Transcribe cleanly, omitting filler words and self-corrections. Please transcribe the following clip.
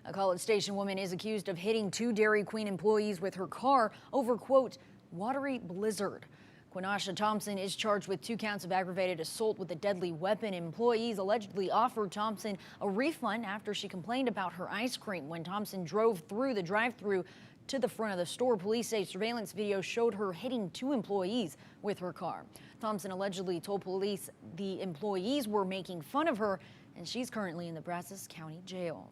A College Station woman is accused of hitting two Dairy Queen employees with her car over, quote, watery blizzard. Quinasha Thompson is charged with 2 counts of aggravated assault with a deadly weapon. Employees allegedly offered Thompson a refund after she complained about her ice cream when Thompson drove through the drive-thru to the front of the store. Police say surveillance video showed her hitting 2 employees with her car. Thompson allegedly told police the employees were making fun of her, and she's currently in the Brazos County Jail.